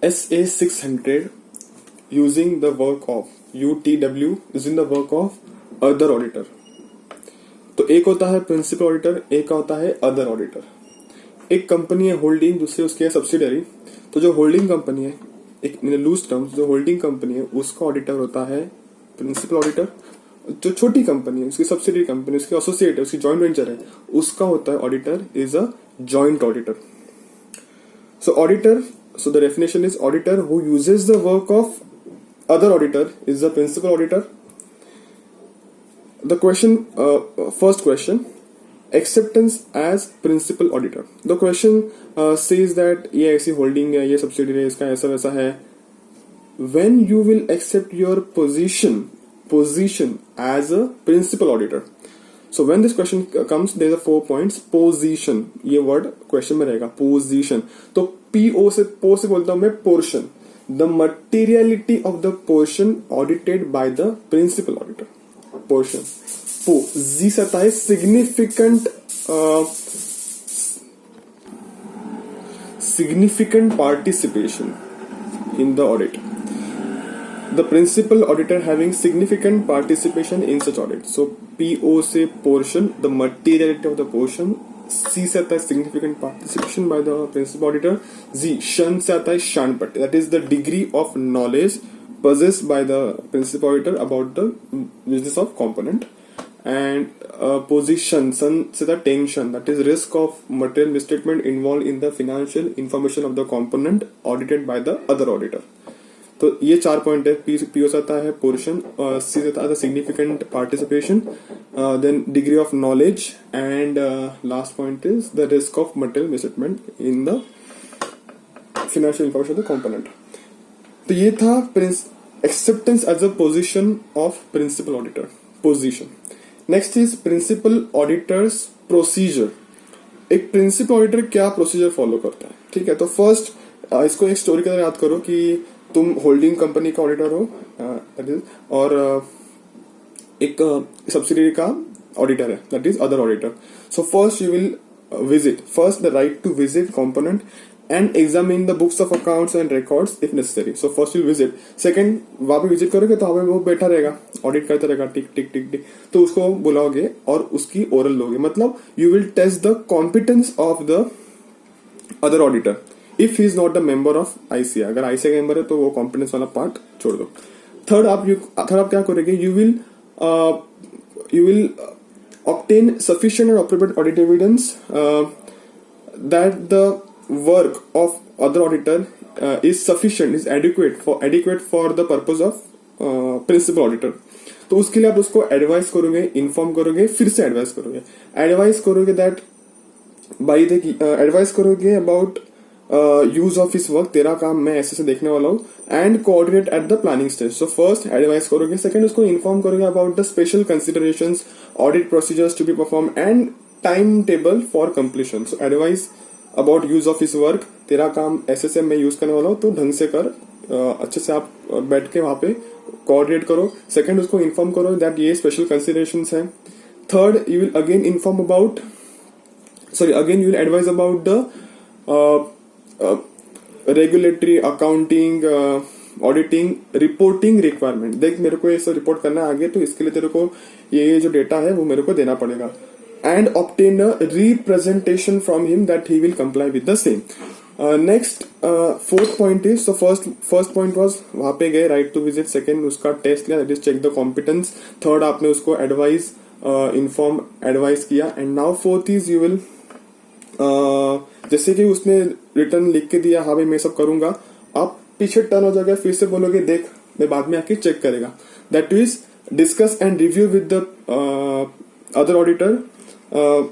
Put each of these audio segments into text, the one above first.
SA 600 using the work of UTW using the work of other auditor. तो एक होता है प्रिंसिपल ऑडिटर, एक होता है अदर ऑडिटर. एक कंपनी है होल्डिंग, दूसरी उसकी है सब्सिडरी. तो जो होल्डिंग कंपनी है, एक लूज टर्म्स, जो होल्डिंग कंपनी है उसका ऑडिटर होता है प्रिंसिपल ऑडिटर. जो छोटी कंपनी है, उसकी सब्सिडरी कंपनी, उसकी एसोसिएट है, उसकी जॉइंट वेंचर है, उसका होता है auditor is a joint auditor. So auditor, so the definition is auditor who uses the work of other auditor is the principal auditor. The question, first question, acceptance as principal auditor. The question says that ये ऐसी holding है, ये subsidiary है, इसका ऐसा वैसा है. When you will accept your position as a principal auditor. So when this question comes, there are 4 points. Position, ये word question में रहेगा. Position. तो PO से बोलता हूं मैं portion. The materiality of the portion audited by the principal auditor. Portion. Z से आता है significant participation in the audit. The principal auditor having significant participation in such audit. So PO से portion, the materiality of the portion. C से आता है significant participation by the principal auditor. Z शन से आता है शानपट, that is the degree of knowledge possessed by the principal auditor about the business of component. And position, सन से आता है tension, that is risk of material misstatement involved in the financial information of the component audited by the other auditor. तो ये 4 point है. PO से आता है portion, सी से आता है significant participation, then degree of knowledge, and last point is the risk of material misstatement in the financial information of the component. तो ये था acceptance as a position of principal auditor. Position. Next is principal auditors procedure. एक principal auditor क्या procedure follow करता है, ठीक है. तो फर्स्ट इसको एक स्टोरी की तरह याद करो कि तुम होल्डिंग कंपनी का ऑडिटर हो और एक सब्सिडियरी का ऑडिटर है, that is other auditor. So first you will visit, first the right to visit component and examine the books of accounts and records if necessary. So first you visit. Second, वहां पे visit करोगे तो हमें वो बैठा रहेगा, audit करता रहेगा, टिक टिक टिक टिक. तो उसको बुलाओगे और उसकी ओरल लोगे, मतलब you will test the competence of the other auditor if he is not the member of ICI. अगर आईसीआई का मेंबर है तो वो कॉम्पिटेंस वाला पार्ट छोड़ दो. थर्ड आप क्या करोगे, you will obtain sufficient and appropriate audit evidence that the work of other auditor is sufficient, is adequate for the purpose of principal auditor. तो उसके लिए आप उसको एडवाइस करोगे, इन्फॉर्म करोगे, फिर से एडवाइस करोगे दैट बाई द एडवाइस करोगे about use of his work, तेरा काम मैं ऐसे से देखने वाला हूँ, and coordinate at the planning stage. So first advice करोगे, सेकंड उसको इन्फॉर्म करोगे about the special considerations, audit procedures to be perform and time table for completion. So advice about use of his work, तेरा काम ऐसे से मैं use करने वाला हूँ, तो ढंग से कर, अच्छे से आप बैठ के वहां पे कोऑर्डिनेट करो. सेकंड उसको इन्फॉर्म करो दैट ये स्पेशल कंसिडरेशंस हैं. Third you will again inform about, again you will advise about the regulatory, accounting, auditing, reporting requirement. देख मेरे को ये सब रिपोर्ट करना है आगे, तो इसके लिए तेरे को ये जो डेटा है वो मेरे को देना पड़ेगा. And obtain a representation from him that he will comply with the same. Next fourth point is, first point was वहां पे गए, राइट टू विजिट. सेकंड उसका टेस्ट लिया, that is check the competence. Third आपने उसको advice inform advice किया. And now fourth is you will, जैसे कि उसने रिटर्न लिख के दिया, हाँ भाई मैं सब करूंगा, आप पीछे टर्न हो जाएगा, फिर से बोलोगे देख मैं बाद में आके चेक करेगा. That is discuss and review with the other auditor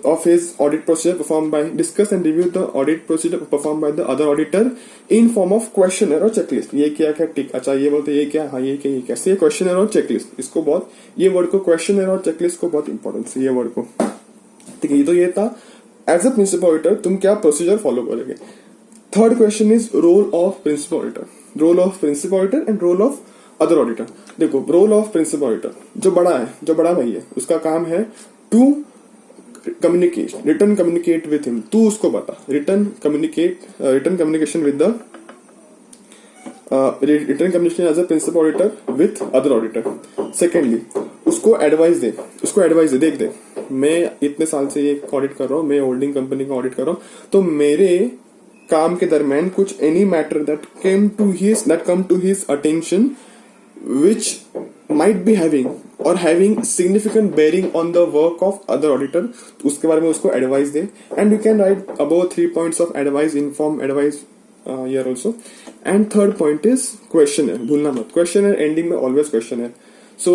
of his audit procedure performed by, discuss and review the audit procedure performed by the other auditor in form of questionnaire और checklist. ये क्या क्या टिक, अच्छा ये बोलते ये क्या, हाँ ये क्या, ये कैसे, ये questionnaire और checklist. इसको बहुत, ये वर्ड को questionnaire और checklist को बहुत इंपॉर्टेंस है ये वर्ड को, ठीक है. ये तो ये था एज अ प्रिंसिपल ऑडिटर तुम क्या प्रोसीजर फॉलो करोगे. Third question is role of principal auditor. Role of principal auditor and role of other auditor. देखो रोल ऑफ प्रिंसिपल ऑडिटर, जो बड़ा है, जो बड़ा भाई है, उसका काम है to communication, return communicate with him. तू उसको बता, return communication with the return communication as a principal auditor with other auditor. Secondly, उसको एडवाइस दे, देख दे मैं इतने साल से ये ऑडिट कर रहा हूँ, मैं होल्डिंग कंपनी का ऑडिट कर रहा हूँ, तो मेरे काम के दरमियान कुछ any matter that come to his attention which might be having significant bearing on the work of other auditor, उसके बारे में उसको advice they. And you can write about 3 points of advice, inform advice here also. And third point is questionnaire, भूलना मत, questionnaire ending में always questionnaire. So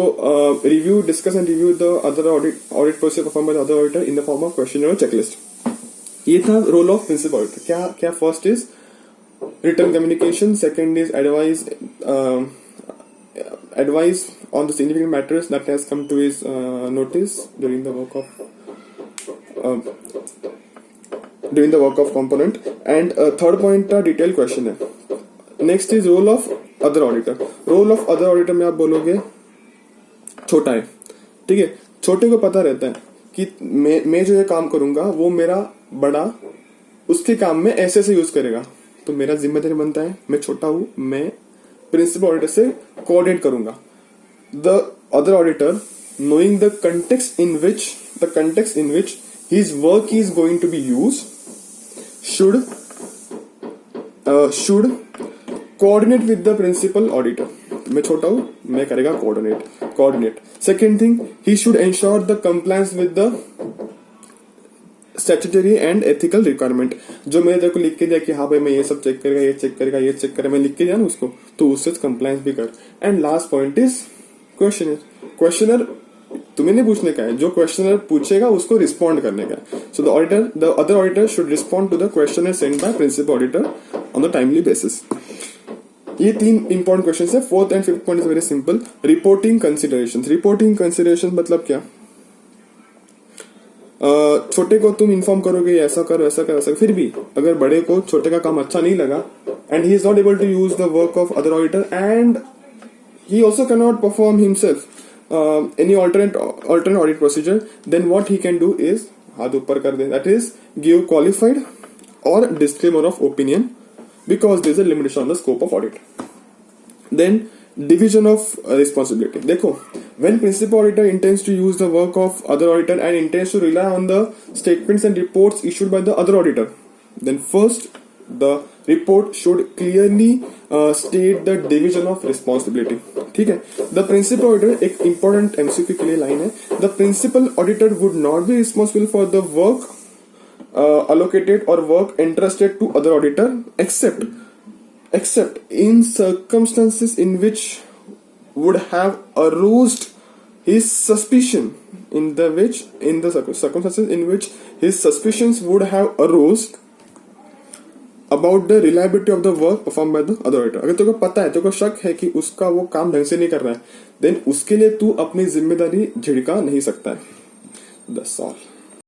discuss and review the other audit process performed by the other auditor in the form of questionnaire or checklist. ये था role of principal auditor. क्या first is return communication, second is advice on the significant matters that has come to his notice during the work of component, and third point detailed questionnaire. Next is role of other auditor. Role of other auditor में आप बोलोगे छोटा है, ठीक है, छोटे को पता रहता है कि मैं जो ये काम करूंगा वो मेरा बड़ा उसके काम में ऐसे से यूज करेगा, तो मेरा जिम्मेदारी बनता है, मैं छोटा हूं, मैं प्रिंसिपल ऑडिटर से कोऑर्डिनेट करूंगा। The other auditor, knowing the context in which his work is going to be used, should coordinate with the principal auditor. मैं छोटा हूं, मैं करेगा coordinate. Second thing, he should ensure the compliance with the statutory and ethical requirement. जो मैंने तेरे को लिख के दिया कि हाँ भाई मैं ये सब चेक करेगा, ये चेक करेगा, मैं लिख के दिया ना उसको, तो उससे कंप्लायंस भी कर। And last point is questioner तुम्हें नहीं पूछने का है, जो क्वेश्चनर पूछेगा उसको रिस्पॉन्ड करने का है। So the other auditor should respond to the questioner send by principal auditor on the timely basis. ये 3 इंपॉर्टेंट क्वेश्चन है। Fourth and fifth point is very simple, reporting consideration मतलब क्या? छोटे को तुम इन्फॉर्म करोगे ऐसा कर वैसा कर, फिर भी अगर बड़े को छोटे का काम अच्छा नहीं लगा and he is not able to use the work of other auditor and he also can not perform himself any alternate audit procedure, then what he can do is हाथ ऊपर कर दे, दैट इज गिव क्वालिफाइड और disclaimer of opinion because there is a limitation on the scope of audit. Then division of responsibility. देखो, when principal auditor intends to use the work of other auditor and intends to rely on the statements and reports issued by the other auditor, then first the report should clearly state the division of responsibility. ठीक है, the principal auditor, एक important MCQ के लिए line है, the principal auditor would not be responsible for the work allocated or work entrusted to other auditor except in circumstances in which would have aroused his suspicion, in the circumstances in which his suspicions would have arose about the reliability of the work performed by the other auditor. अगर तुमको पता है, तुमको शक है कि उसका वो काम ढंग से नहीं कर रहा है, देन उसके लिए तू अपनी जिम्मेदारी झिड़का नहीं सकता है। That's all.